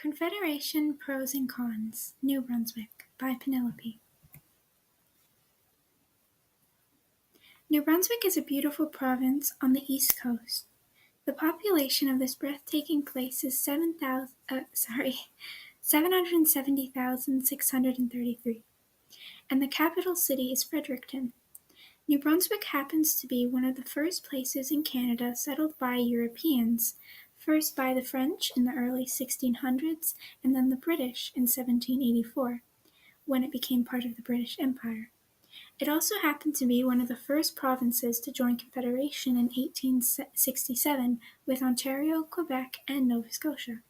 Confederation Pros and Cons, New Brunswick, by Penelope. New Brunswick is a beautiful province on the east coast. The population of this breathtaking place is 770,633, and the capital city is Fredericton. New Brunswick happens to be one of the first places in Canada settled by Europeans, first by the French in the early 1600s and then the British in 1784, when it became part of the British Empire. It also happened to be one of the first provinces to join Confederation in 1867 with Ontario, Quebec, and Nova Scotia.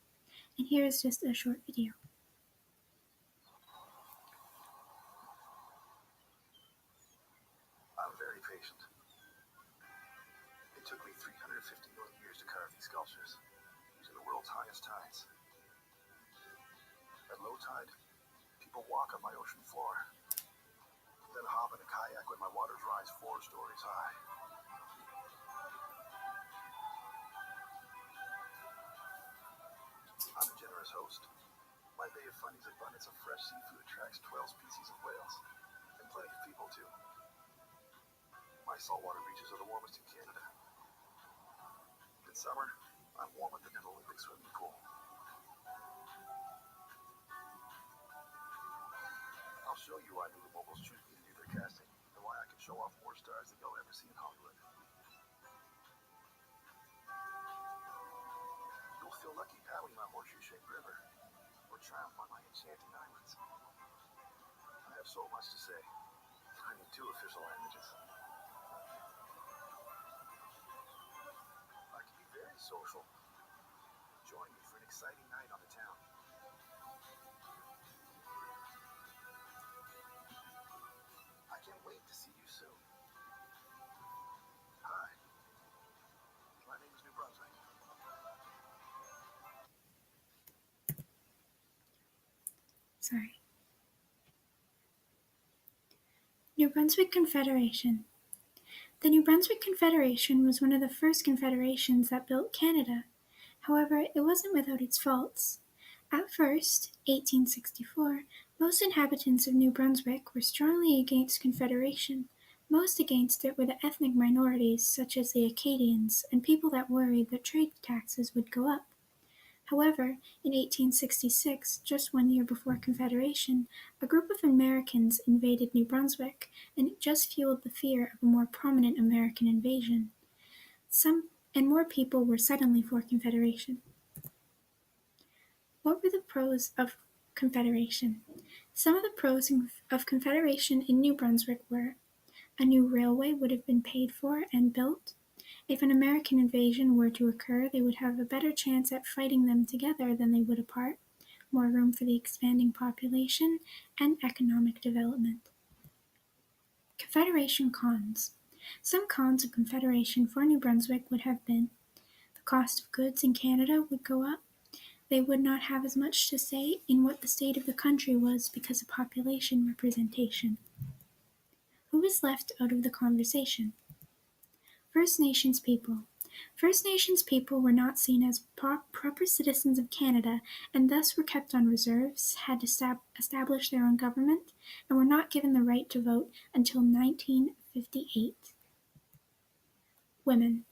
And here is just a short video. I'm very patient. It took me 350 million years to carve these sculptures, using the world's highest tides. At low tide, people walk on my ocean floor, then hop in a kayak when my waters rise 4 stories high. I'm a generous host. My Bay of Fundy's abundance of fresh seafood attracts 12 species of whales, and plenty of people too. My saltwater beaches are the warmest in Canada. In summer, I'm warmer than an Olympic swimming pool. I'll show you why movie moguls choose me to do their casting, and why I can show off more stars than you'll ever see in Hollywood. You'll feel lucky paddling my horseshoe-shaped river, or tramp on my enchanting islands. I have so much to say. I need 2 official languages. I can be very social. Join me for an exciting night on the town. I can't wait to see you soon. Hi. My name is New Brunswick. New Brunswick Confederation. The New Brunswick Confederation was one of the first confederations that built Canada. However, it wasn't without its faults. At first, 1864, most inhabitants of New Brunswick were strongly against Confederation. Most against it were the ethnic minorities, such as the Acadians, and people that worried that trade taxes would go up. However, in 1866, just 1 year before Confederation, a group of Americans invaded New Brunswick, and it just fueled the fear of a more prominent American invasion. And more people were suddenly for Confederation. What were the pros of Confederation? Some of the pros of Confederation in New Brunswick were: a new railway would have been paid for and built. If an American invasion were to occur, they would have a better chance at fighting them together than they would apart, more room for the expanding population, and economic development. Confederation cons. Some cons of Confederation for New Brunswick would have been: the cost of goods in Canada would go up. They would not have as much to say in what the state of the country was because of population representation. Who was left out of the conversation? First Nations people. First Nations people were not seen as proper citizens of Canada, and thus were kept on reserves, had to establish their own government, and were not given the right to vote until 1958. Women.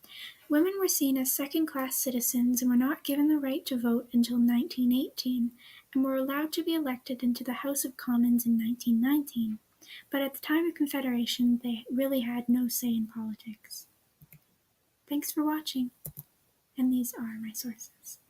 Women were seen as second-class citizens and were not given the right to vote until 1918, and were allowed to be elected into the House of Commons in 1919. But at the time of Confederation, they really had no say in politics. Thanks for watching, and these are my sources.